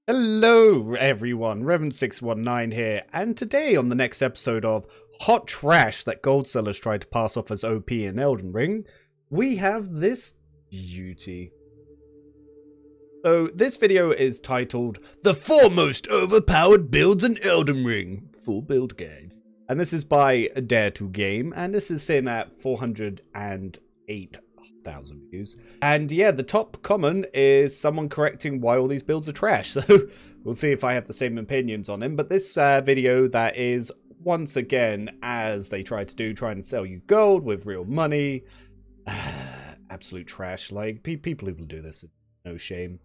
Hello everyone, Revan619 here, and today on the next episode of Hot Trash that gold sellers tried to pass off as OP in Elden Ring, we have this beauty. So this video is titled, The 4 Most Overpowered Builds in Elden Ring, Full Build Guides. And this is by Dare to Game, and this is sitting at 408,000 views. And yeah, the top comment is someone correcting why all these builds are trash. So we'll see if I have the same opinions on him. But this video that is once again, as they try to do, trying to sell you gold with real money. Absolute trash. Like people who will do this, no shame.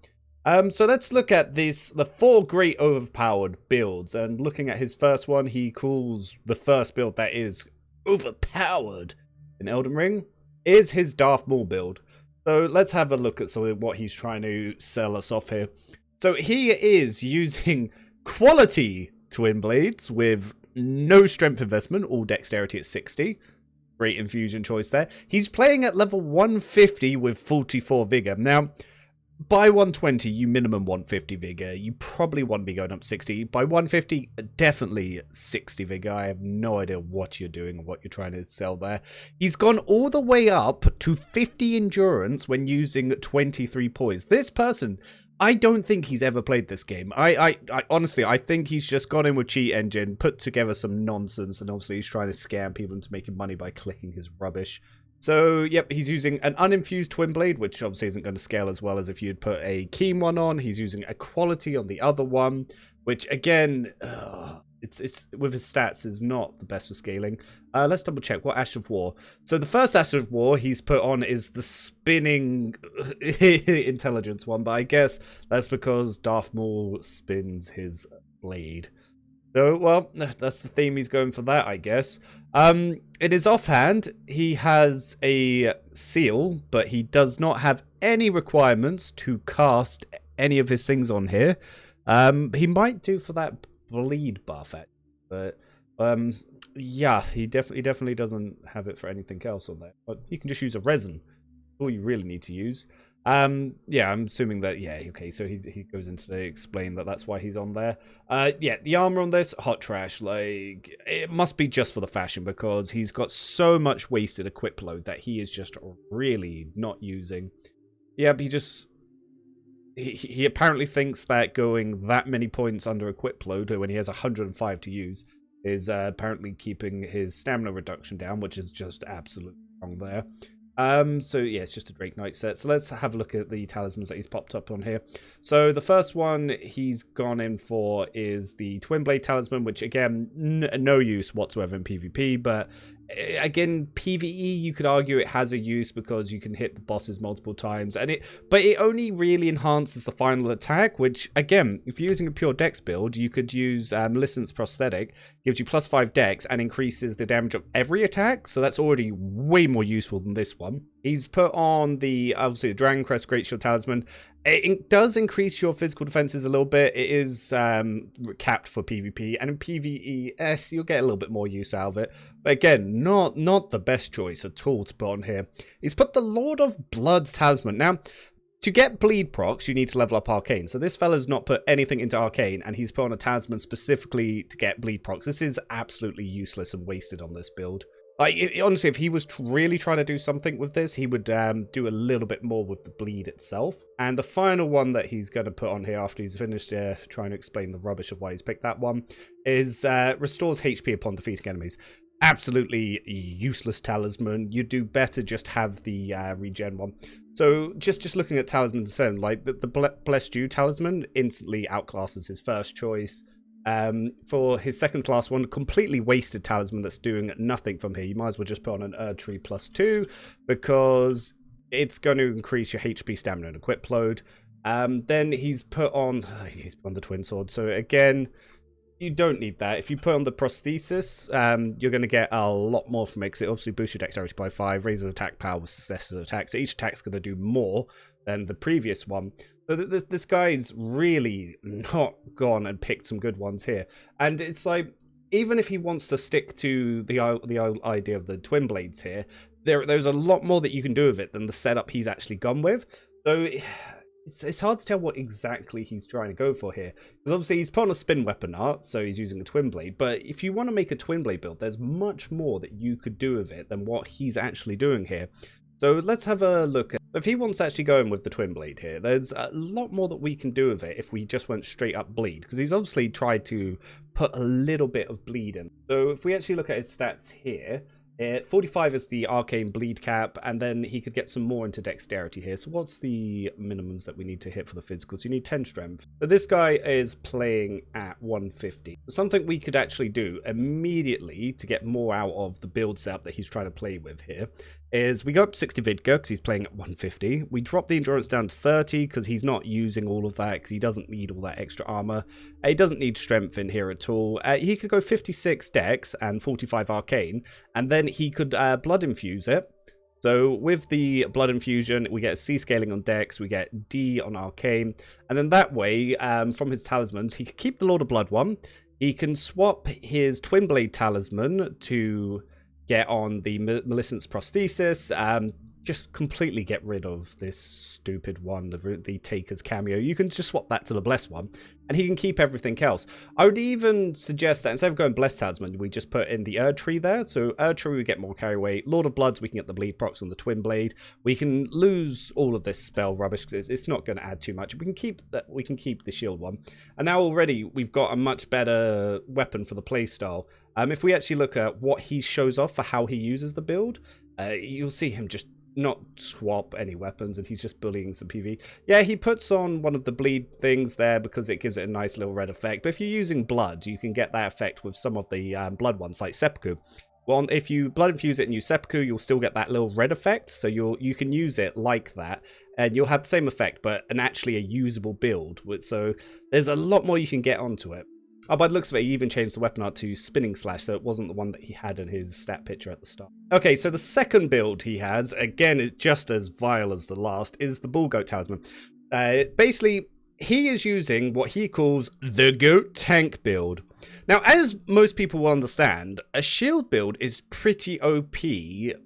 So let's look at the 4 great overpowered builds. And looking at his first one, he calls the first build that is overpowered in Elden Ring is his MAUL build. So let's have a look at some of what he's trying to sell us off here. So he is using quality twin blades with no strength investment, all dexterity at 60. Great infusion choice there. He's playing at level 150 with 44 vigor. Now, by 120, you minimum 150 vigor. You probably want to be going up 60. By 150, definitely 60 vigor. I have no idea what you're doing or what you're trying to sell there. He's gone all the way up to 50 endurance when using 23 poise. This person, I don't think he's ever played this game. I honestly, I think he's just gone in with cheat engine, put together some nonsense, and obviously he's trying to scam people into making money by clicking his rubbish. So, yep, he's using an uninfused twin blade, which obviously isn't going to scale as well as if you'd put a keen one on. He's using a quality on the other one, which again, it's with his stats is not the best for scaling. Let's double check what Ash of War. So the first Ash of War he's put on is the spinning intelligence one, but I guess that's because Darth Maul spins his blade. So, well, that's the theme he's going for that, I guess. In his offhand, he has a seal, but he does not have any requirements to cast any of his things on here. He might do for that bleed buff, but yeah, he definitely doesn't have it for anything else on there. But you can just use a resin. All you really need to use. Yeah, I'm assuming that, yeah, okay, so he goes into to explain that that's why he's on there. Yeah, the armor on this, hot trash. Like, it must be just for the fashion, because he's got so much wasted equip load that he is just really not using. Yeah, but he apparently thinks that going that many points under equip load when he has 105 to use is apparently keeping his stamina reduction down, which is just absolutely wrong there. So yeah, it's just a Drake Knight set. So let's have a look at the talismans that he's popped up on here. So the first one he's gone in for is the Twin Blade Talisman, which again, no use whatsoever in PvP, but again, PvE, you could argue it has a use because you can hit the bosses multiple times, but it only really enhances the final attack, which again, if you're using a pure dex build, you could use Millicent's prosthetic, gives you +5 dex and increases the damage of every attack, so that's already way more useful than this one. He's put on obviously the Dragon Crest Great Shield Talisman. It does increase your physical defenses a little bit. It is capped for PvP, and in PvE, you'll get a little bit more use out of it. But again, not the best choice at all to put on here. He's put the Lord of Blood's Talisman. Now, to get bleed procs, you need to level up Arcane. So this fella's not put anything into Arcane, and he's put on a talisman specifically to get bleed procs. This is absolutely useless and wasted on this build. Like, honestly, if he was really trying to do something with this, he would do a little bit more with the bleed itself. And the final one that he's going to put on here after he's finished trying to explain the rubbish of why he's picked that one is restores HP upon defeating enemies. Absolutely useless talisman. You do better just have the regen one. So just looking at talisman descent, like the Blessed Dew talisman instantly outclasses his first choice. For his second class one, completely wasted talisman that's doing nothing from here. You might as well just put on an Erdtree +2 because it's going to increase your HP, stamina, and equip load. Then he's put on the twin sword. So again, you don't need that. If you put on the prosthesis, you're going to get a lot more from it because it obviously boosts your dexterity by 5, raises attack power with successive attacks. So each attack's going to do more than the previous one. So this guy's really not gone and picked some good ones here. And it's like, even if he wants to stick to the idea of the twin blades here, there's a lot more that you can do with it than the setup he's actually gone with. So it's hard to tell what exactly he's trying to go for here. Because obviously he's put on a spin weapon art, so he's using a twin blade. But if you want to make a twin blade build, there's much more that you could do with it than what he's actually doing here. So let's have a look at if he wants to actually go in with the twin blade here. There's a lot more that we can do with it if we just went straight up bleed, because he's obviously tried to put a little bit of bleed in. So if we actually look at his stats here, 45 is the arcane bleed cap, and then he could get some more into dexterity here. So what's the minimums that we need to hit for the physicals? You need 10 strength. So this guy is playing at 150. Something we could actually do immediately to get more out of the build setup that he's trying to play with here is we go up 60 Vidka because he's playing at 150. We drop the endurance down to 30 because he's not using all of that because he doesn't need all that extra armor. He doesn't need strength in here at all. He could go 56 dex and 45 arcane, and then he could blood infuse it. So with the blood infusion, we get a C scaling on dex, we get D on arcane, and then that way, from his talismans, he could keep the Lord of Blood one. He can swap his Twin Blade talisman to get on the Millicent's prosthesis, just completely get rid of this stupid one, the Taker's cameo. You can just swap that to the Blessed one, and he can keep everything else. I would even suggest that instead of going Blessed Talisman, we just put in the Erd Tree there. So Erd Tree, we get more carry weight. Lord of Bloods, we can get the bleed procs on the Twin Blade. We can lose all of this spell rubbish because it's not going to add too much. We can keep that. We can keep the shield one, and now already we've got a much better weapon for the playstyle. If we actually look at what he shows off for how he uses the build, you'll see him just not swap any weapons, and he's just bullying some PV. Yeah, he puts on one of the bleed things there because it gives it a nice little red effect. But if you're using blood, you can get that effect with some of the blood ones, like seppuku. Well, if you blood infuse it and use seppuku, you'll still get that little red effect. So you can use it like that, and you'll have the same effect, but actually a usable build. So there's a lot more you can get onto it. Oh, by the looks of it, he even changed the weapon art to Spinning Slash, so it wasn't the one that he had in his stat picture at the start. Okay, so the second build he has, again, is just as vile as the last, is the Bull Goat Talisman. Basically, he is using what he calls the Goat Tank build. Now, as most people will understand, a shield build is pretty OP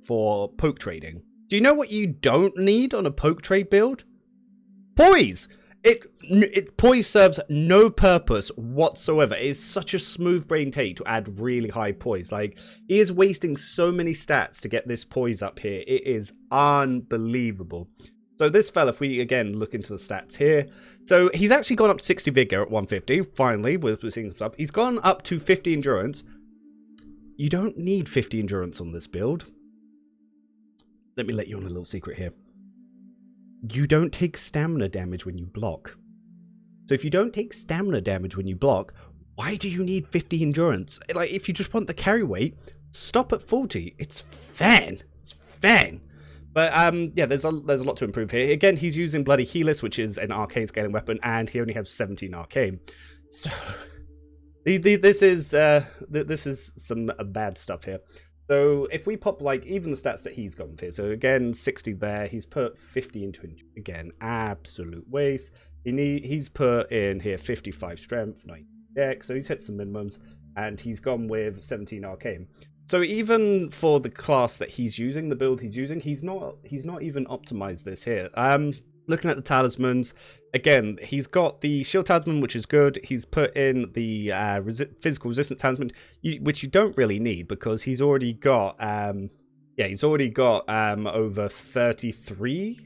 for poke trading. Do you know what you don't need on a poke trade build? Poise! Poise serves no purpose whatsoever. It is such a smooth brain take to add really high poise. Like, he is wasting so many stats to get this poise up here. It is unbelievable. So this fella, if we again look into the stats here, so he's actually gone up to 60 vigor at 150. Finally, we're seeing some stuff. He's gone up to 50 endurance. You don't need 50 endurance on this build. Let me let you on a little secret here. You don't take stamina damage when you block. So if you don't take stamina damage when you block, why do you need 50 endurance? Like, if you just want the carry weight, stop at 40. It's fine. It's fine. But yeah, there's a lot to improve here. Again, he's using Bloody Helis, which is an arcane scaling weapon, and he only has 17 arcane. So this is some bad stuff here. So if we pop, like, even the stats that he's gone with here, so again, 60 there, he's put 50 into it. Again, absolute waste. He's put in here 55 strength, 90 dex, so he's hit some minimums, and he's gone with 17 arcane. So even for the class that he's using, the build he's using, he's not even optimized this here. Looking at the talismans, again, he's got the shield talisman, which is good. He's put in the physical resistance talisman, which you don't really need because he's already got over 33.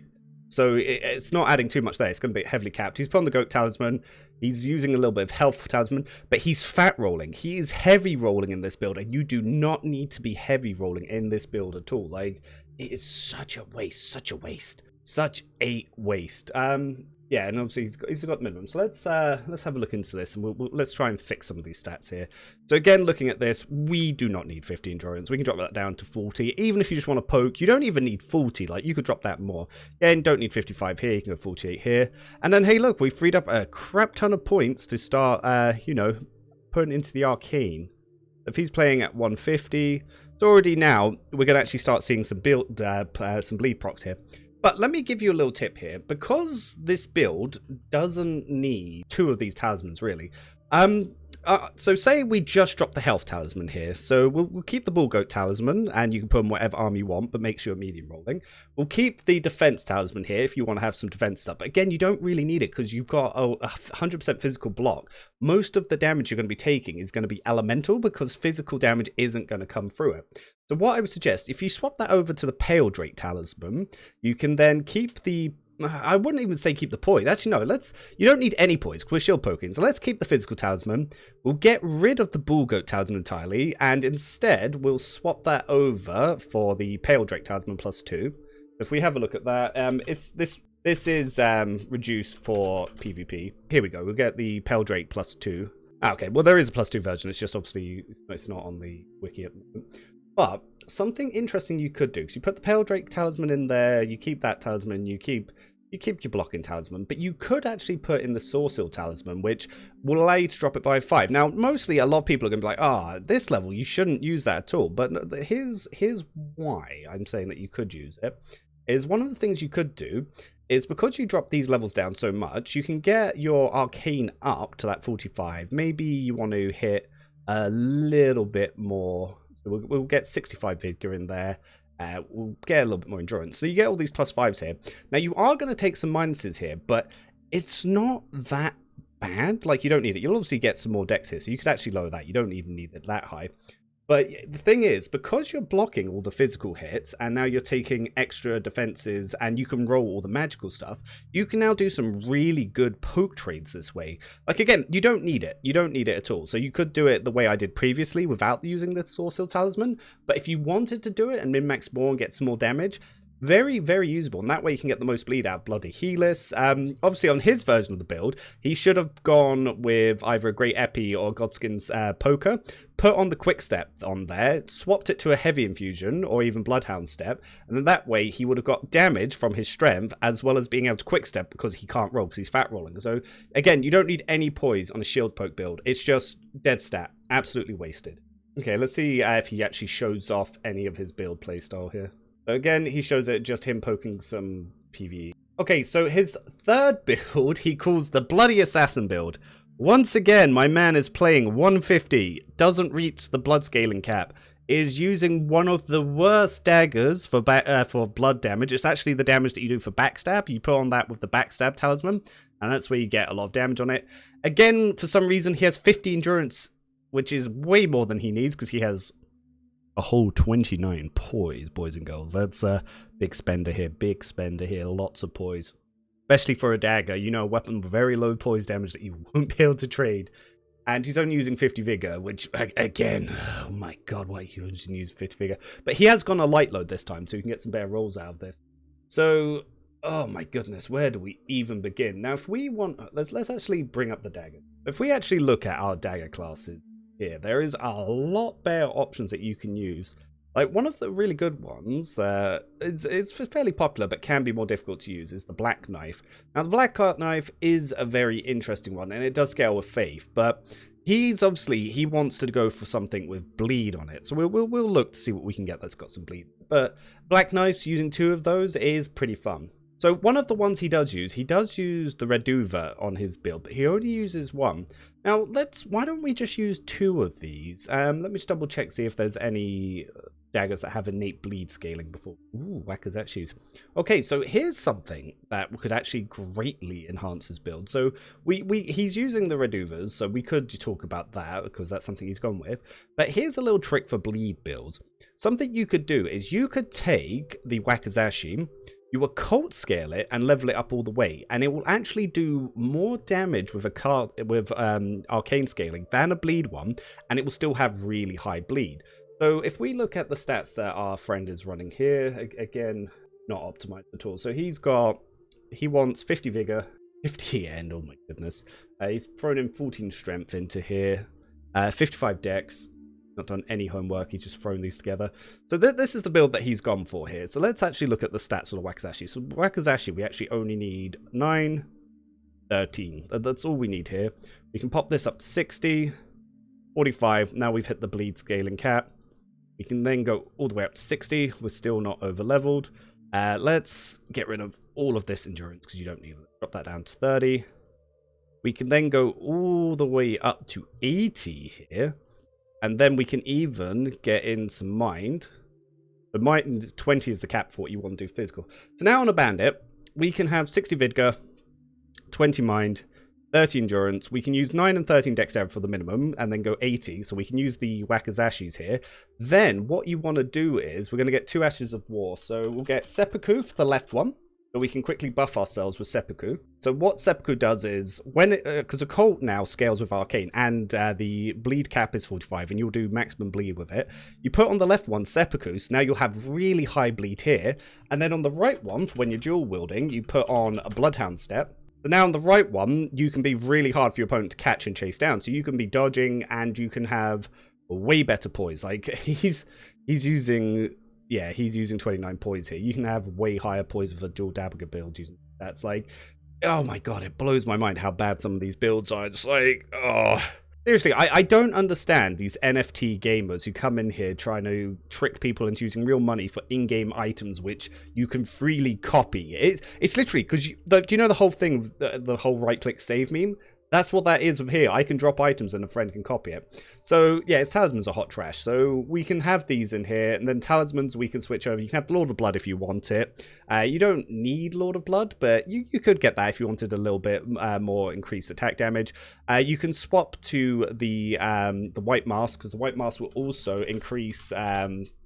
So it's not adding too much there. It's going to be heavily capped. He's put on the goat talisman. He's using a little bit of health talisman, but he's fat rolling. He is heavy rolling in this build, and you do not need to be heavy rolling in this build at all. Like, it is such a waste, such a waste. Such a waste. Yeah, and obviously he's got minimum. So let's have a look into this, and let's try and fix some of these stats here. So again, looking at this, we do not need 50 endurance. We can drop that down to 40. Even if you just want to poke, you don't even need 40. Like, you could drop that more. Yeah, and don't need 55 here. You can go 48 here. And then, hey, look, we've freed up a crap ton of points to start, putting into the arcane. If he's playing at 150, so already now we're going to actually start seeing some some bleed procs here. But let me give you a little tip here. Because this build doesn't need two of these talismans, really. So say we just drop the health talisman here. So we'll keep the bull goat talisman, and you can put on whatever arm you want, but make sure medium rolling. We'll keep the defense talisman here if you want to have some defense stuff. But again, you don't really need it because you've got a 100% physical block. Most of the damage you're going to be taking is going to be elemental because physical damage isn't going to come through it. So what I would suggest, if you swap that over to the Pale Drake talisman, you can then keep the... I wouldn't even say keep the poise. Actually, no. You don't need any poise because we're shield poking. So let's keep the physical talisman. We'll get rid of the bull goat talisman entirely, and instead we'll swap that over for the Pale Drake talisman +2. If we have a look at that, this is reduced for PvP. Here we go. We'll get the Pale Drake +2. Okay, well there is a +2 version. It's just obviously it's not on the wiki at the moment. But something interesting you could do, so you put the Pale Drake talisman in there, you keep that talisman, you keep your blocking talisman, but you could actually put in the Sorcerer talisman, which will allow you to drop it by 5. Now, mostly a lot of people are going to be like, at this level, you shouldn't use that at all. But here's why I'm saying that you could use it, is one of the things you could do is because you drop these levels down so much, you can get your arcane up to that 45. Maybe you want to hit a little bit more. So we'll get 65 vigor in there. We'll get a little bit more endurance. So you get all these +5s here. Now you are going to take some minuses here, but it's not that bad. Like, you don't need it. You'll obviously get some more dex here, so you could actually lower that. You don't even need it that high. But the thing is, because you're blocking all the physical hits, and now you're taking extra defenses, and you can roll all the magical stuff, you can now do some really good poke trades this way. Like, again, you don't need it. You don't need it at all. So you could do it the way I did previously without using the Sorcerer talisman. But if you wanted to do it and min-max more and get some more damage, very, very usable, and that way you can get the most bleed out of Bloody Healers. Obviously, on his version of the build, he should have gone with either a Great Epi or Godskin's Poker, put on the Quick Step on there, swapped it to a Heavy Infusion or even Bloodhound Step, and then that way he would have got damage from his strength as well as being able to Quick Step because he can't roll because he's fat rolling. So, again, you don't need any poise on a shield poke build. It's just dead stat. Absolutely wasted. Okay, let's see if he actually shows off any of his build playstyle here. Again, he shows it just him poking some PvE. Okay, so his third build he calls the Bloody Assassin build. Once again, my man is playing 150, doesn't reach the blood scaling cap, is using one of the worst daggers for blood damage. It's actually the damage that you do for backstab. You put on that with the backstab talisman, and that's where you get a lot of damage on it. Again, for some reason, he has 50 endurance, which is way more than he needs because he has a whole 29 poise, boys and girls. That's a big spender here, lots of poise. Especially for a dagger, you know, a weapon with very low poise damage that you won't be able to trade. And he's only using 50 vigor, which, again, oh my god, why you just use 50 vigor? But he has gone a light load this time, so you can get some better rolls out of this. So, oh my goodness, where do we even begin? Now, if we want, let's actually bring up the dagger. If we actually look at our dagger classes, here, there is a lot better options that you can use. Like, one of the really good ones that is fairly popular but can be more difficult to use is the Black Knife. Now, the Black Knife is a very interesting one, and it does scale with Faith, but he wants to go for something with bleed on it. So we'll look to see what we can get that's got some bleed. But Black Knifes, using 2 of those is pretty fun. So one of the ones he does use the Reduva on his build, but he only uses 1. Now, why don't we just use 2 of these? Let me just double check, see if there's any daggers that have innate bleed scaling before. Ooh, Wakazachi's. Okay, so here's something that could actually greatly enhance his build. So he's using the Reduvas, so we could talk about that because that's something he's gone with. But here's a little trick for bleed builds. Something you could do is you could take the Wakazashi, you occult scale it and level it up all the way, and it will actually do more damage with arcane scaling than a bleed one, and it will still have really high bleed. So if we look at the stats that our friend is running here, again, not optimized at all. So he wants 50 vigor, 50 end, oh my goodness. He's thrown in 14 strength into here, 55 dex. Not done any homework, he's just thrown these together. So this is the build that he's gone for here. So let's actually look at the stats for the Wakazashi. So Wakazashi, we actually only need 9, 13. That's all we need here. We can pop this up to 60, 45. Now we've hit the bleed scaling cap. We can then go all the way up to 60. We're still not over leveled. Let's get rid of all of this endurance because you don't need it. Drop that down to 30. We can then go all the way up to 80 here. And then we can even get into mind. But mind 20 is the cap for what you want to do physical. So now on a bandit, we can have 60 Vidgar, 20 mind, 30 endurance. We can use 9 and 13 dexterity for the minimum, and then go 80. So we can use the Wakazashis here. Then what you want to do is we're going to get 2 Ashes of War. So we'll get Seppuku for the left one. So we can quickly buff ourselves with Seppuku. So what Seppuku does is, when because Occult now scales with Arcane, and the bleed cap is 45, and you'll do maximum bleed with it. You put on the left one Seppuku, so now you'll have really high bleed here. And then on the right one, for when you're dual wielding, you put on a Bloodhound Step. So now on the right one, you can be really hard for your opponent to catch and chase down. So you can be dodging, and you can have way better poise. Like, he's using... Yeah, he's using 29 poise here. You can have way higher poise with a dual Dagger build using that's like, oh my god, it blows my mind how bad some of these builds are. It's like, oh. Seriously, I don't understand these NFT gamers who come in here trying to trick people into using real money for in-game items which you can freely copy. It's literally, because do you know the whole thing, the whole right-click save meme? That's what that is with here. I can drop items and a friend can copy it. So, yeah, its talismans are hot trash. So we can have these in here, and then talismans we can switch over. You can have Lord of Blood if you want it. You don't need Lord of Blood, but you could get that if you wanted a little bit more increased attack damage. You can swap to the White Mask, because the White Mask will also increase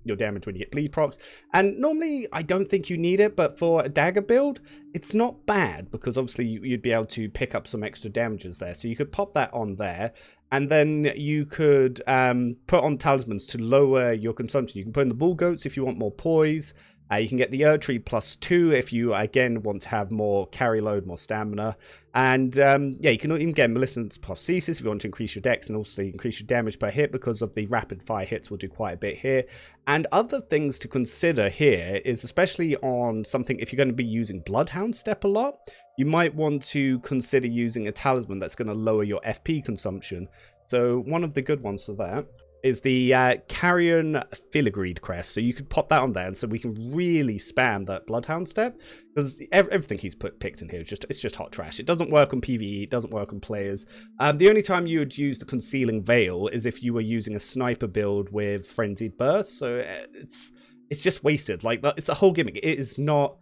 your damage when you get bleed procs. And normally, I don't think you need it, but for a dagger build, it's not bad, because obviously you'd be able to pick up some extra damages there. So you could pop that on there, and then you could put on talismans to lower your consumption. You can put in the bull goats if you want more poise. You can get the Erdtree +2 if you, again, want to have more carry load, more stamina. And, yeah, you can even get Maleficent's Prosthesis if you want to increase your dex and also increase your damage per hit, because of the rapid fire hits will do quite a bit here. And other things to consider here is, especially on something, if you're going to be using Bloodhound Step a lot, you might want to consider using a talisman that's going to lower your FP consumption. So one of the good ones for that is the Carrion Filigreed crest. So you could pop that on there, and so we can really spam that Bloodhound Step, because everything he's picked in here is it's just hot trash. It doesn't work on PvE, it doesn't work on players. The only time you would use the Concealing Veil is if you were using a sniper build with Frenzied Burst. So it's just wasted. Like, it's a whole gimmick. It is not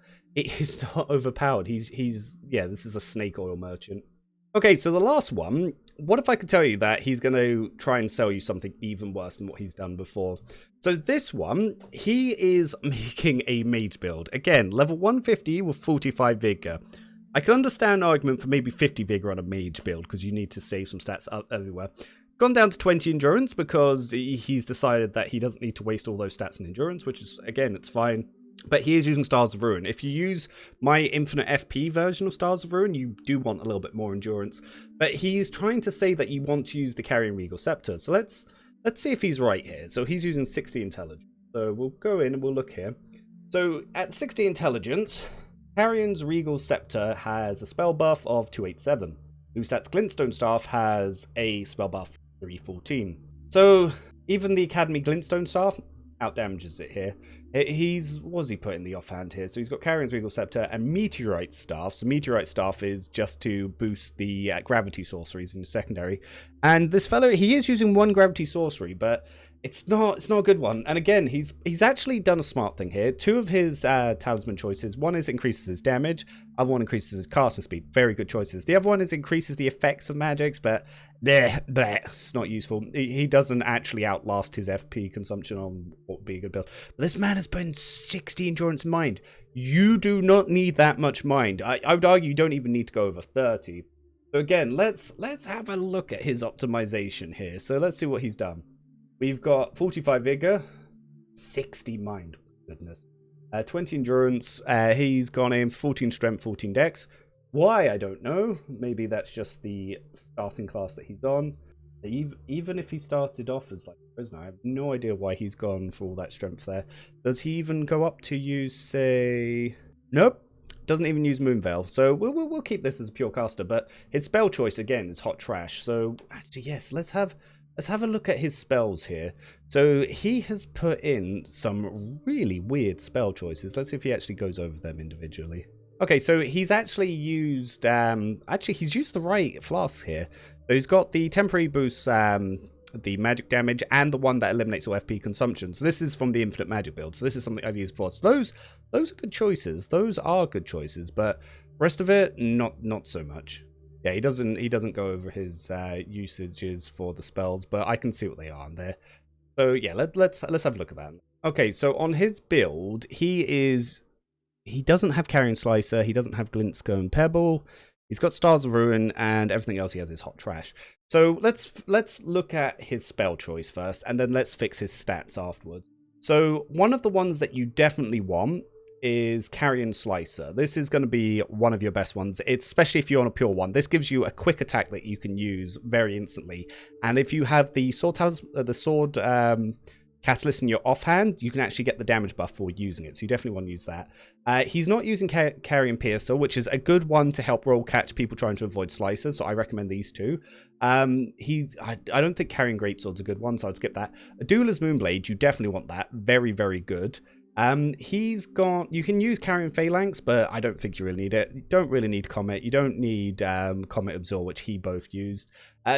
overpowered. Yeah, this is a snake oil merchant. Okay, so the last one, what if I could tell you that he's going to try and sell you something even worse than what he's done before? So this one, he is making a mage build. Again, level 150 with 45 vigor. I can understand an argument for maybe 50 vigor on a mage build, because you need to save some stats up everywhere. It's gone down to 20 endurance, because he's decided that he doesn't need to waste all those stats in endurance, which is, again, it's fine. But he is using Stars of Ruin. If you use my infinite FP version of Stars of Ruin, you do want a little bit more endurance. But he's trying to say that you want to use the Carrion Regal Scepter. So let's see if he's right here. So he's using 60 intelligence. So we'll go in and we'll look here. So at 60 intelligence, Carrion's Regal Scepter has a spell buff of 287. Lusat's Glintstone Staff has a spell buff 314. So even the Academy Glintstone Staff outdamages it here. What's he put in the offhand here? So he's got Carrion's Regal Scepter and Meteorite Staff. So Meteorite Staff is just to boost the gravity sorceries in the secondary. And this fellow, he is using one gravity sorcery, but it's not a good one. And again, he's actually done a smart thing here. 2 of his talisman choices. One is increases his damage. Other one increases his casting speed. Very good choices. The other one is increases the effects of magics, but it's not useful. He doesn't actually outlast his FP consumption on what would be a good build. But this man has put in 60 endurance mind. You do not need that much mind. I would argue you don't even need to go over 30. So again, let's have a look at his optimization here. So let's see what he's done. We've got 45 vigor, 60 mind, goodness. 20 endurance, he's gone in 14 strength, 14 dex. Why, I don't know. Maybe that's just the starting class that he's on. Even if he started off as like a prisoner, I have no idea why he's gone for all that strength there. Does he even go up to use, say... Nope. Doesn't even use Moonveil. So we'll keep this as a pure caster, but his spell choice, again, is hot trash. So, actually, yes, let's have a look at his spells here. So he has put in some really weird spell choices. Let's see if he actually goes over them individually. Okay, so he's actually used he's used the right flasks here. So he's got the temporary boost, the magic damage, and the one that eliminates all FP consumption. So this is from the infinite magic build. So this is something I've used before. So those are good choices. Those are good choices, but rest of it, not so much. Yeah, he doesn't go over his usages for the spells, but I can see what they are in there. So yeah, let's have a look at that. Okay, so on his build, he doesn't have Carrion Slicer, he doesn't have Glintstone Pebble, he's got Stars of Ruin, and everything else he has is hot trash. So let's look at his spell choice first, and then let's fix his stats afterwards. So one of the ones that you definitely want is Carrion Slicer. This is going to be one of your best ones, especially if you're on a pure one. This gives you a quick attack that you can use very instantly, and if you have the sword Catalyst in your offhand, you can actually get the damage buff for using it, so you definitely want to use that. He's not using Carrion Piercer, which is a good one to help roll catch people trying to avoid slicers, so I recommend these two. I don't think Carrion Greatsword's a good one, so I'd skip that. A Dueler's Moonblade, you definitely want that. Very, very good. You can use Carrion Phalanx, but I don't think you really need it. You don't really need Comet. You don't need Comet Absorb, which he both used.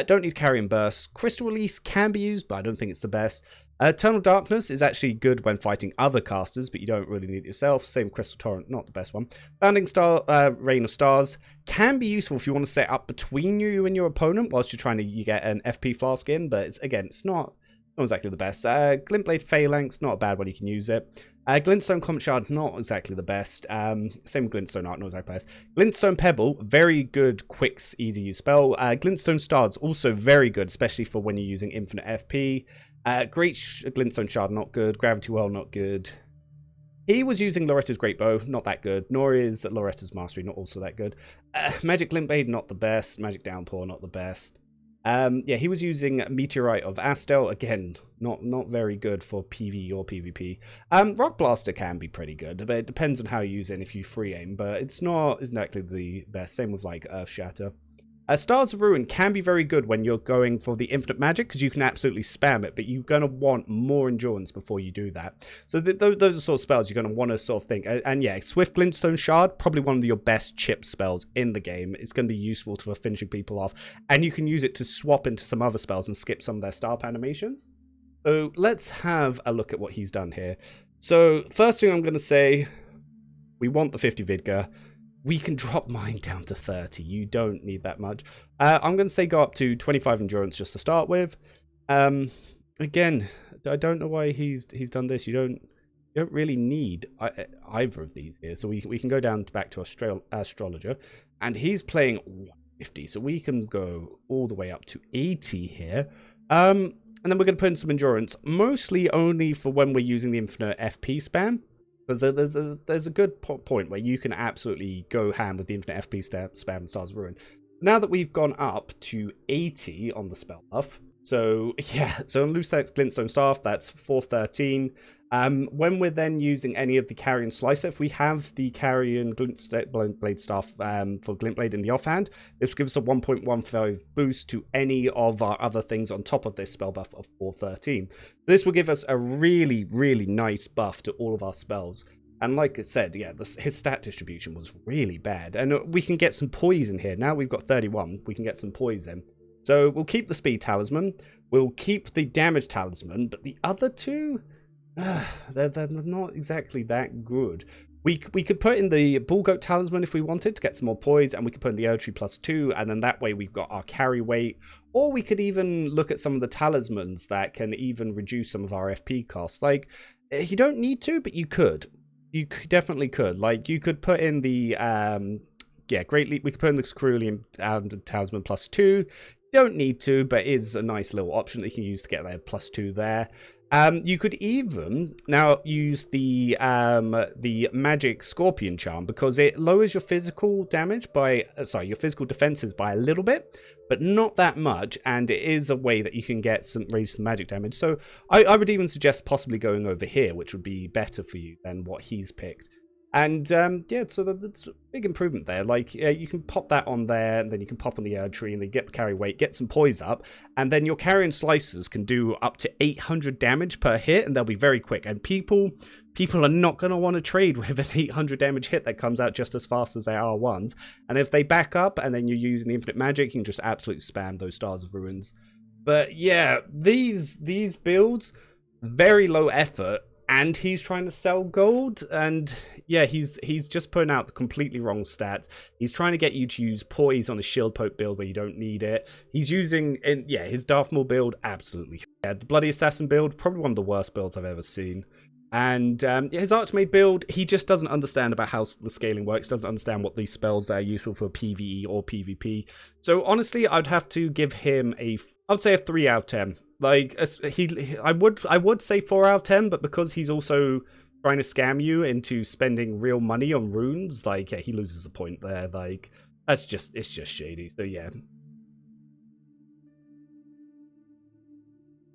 Don't need Carrion Burst. Crystal Release can be used, but I don't think it's the best. Eternal Darkness is actually good when fighting other casters, but you don't really need it yourself. Same Crystal Torrent, not the best one. Bounding Star, Rain of Stars can be useful if you want to set up between you and your opponent whilst you're trying to get an FP flask in, but it's not exactly the best. Glintblade Phalanx, not a bad one, you can use it. Glintstone Comet Shard, not exactly the best. Same with Glintstone Art, not exactly the best. Glintstone Pebble, very good, quick, easy use spell. Glintstone Stars, also very good, especially for when you're using infinite FP. Great Glintstone Shard, not good. Gravity Well, not good. He was using Loretta's Great Bow, not that good. Nor is Loretta's Mastery, not also that good. Magic Glintblade, not the best. Magic Downpour, not the best. Yeah, he was using Meteorite of Astel, again, not very good for PvE or PvP. Rock Blaster can be pretty good, but it depends on how you use it and if you free aim, but it's not exactly the best. Same with like Earth Shatter. Stars of Ruin can be very good when you're going for the infinite magic, because you can absolutely spam it, but you're going to want more endurance before you do that. So those are sort of spells you're going to want to sort of think. And yeah, Swift Glintstone Shard, probably one of your best chip spells in the game. It's going to be useful for finishing people off, and you can use it to swap into some other spells and skip some of their star animations. So let's have a look at what he's done here. So first thing I'm going to say, we want the 50 Vidgar. We can drop mine down to 30. You don't need that much. I'm going to say go up to 25 endurance just to start with. Again, I don't know why he's done this. You don't really need either of these here. So we can go down back to Astrologer, and he's playing 150. So we can go all the way up to 80 here. And then we're going to put in some endurance, mostly only for when we're using the infinite FP spam. Because there's a good point where you can absolutely go ham with the infinite FP spam and Stars of Ruin. Now that we've gone up to 80 on the spell buff, so yeah, so on Loose Legs Glintstone Staff, that's 413. When we're then using any of the Carrion Slicer, if we have the Carrion Glintblade Staff for Glintblade in the offhand, this gives us a 1.15 boost to any of our other things on top of this spell buff of 413. This will give us a really, really nice buff to all of our spells. And like I said, yeah, his stat distribution was really bad. And we can get some poise in here. Now we've got 31, we can get some poise in. So we'll keep the Speed Talisman, we'll keep the Damage Talisman, but the other two, they're not exactly that good. We could put in the Bull Goat Talisman if we wanted to get some more poise, and we could put in the Erdtree +2, and then that way we've got our carry weight. Or we could even look at some of the talismans that can even reduce some of our FP costs. Like, you don't need to, but you could. You definitely could. Like, you could put in the, Great Leap. We could put in the Cerulean Talisman +2. You don't need to, but it is a nice little option that you can use to get that +2 there. You could even now use the magic Scorpion Charm, because it lowers your physical damage by, your physical defenses by a little bit, but not that much, and it is a way that you can get raise some magic damage. So I would even suggest possibly going over here, which would be better for you than what he's picked. And yeah, so that's a big improvement there. Like you can pop that on there, and then you can pop on the tree, and then get the carry weight, get some poise up, and then your carrying slices can do up to 800 damage per hit, and they'll be very quick. And people are not going to want to trade with an 800 damage hit that comes out just as fast as their R1s. And if they back up, and then you're using the infinite magic, you can just absolutely spam those Stars of Ruins. But yeah, these builds, very low effort. And he's trying to sell gold, and yeah, he's just putting out the completely wrong stats. He's trying to get you to use poise on a shield poke build where you don't need it. He's using, his Darth Maul build, absolutely. Yeah, the Bloody Assassin build, probably one of the worst builds I've ever seen. And his Archmage build, he just doesn't understand about how the scaling works, doesn't understand what these spells that are useful for PvE or PvP. So honestly, I'd have to give him I would say a 3 out of 10. Like, I would say 4 out of 10, but because he's also trying to scam you into spending real money on runes, like, yeah, he loses a point there. Like, it's just shady. So yeah,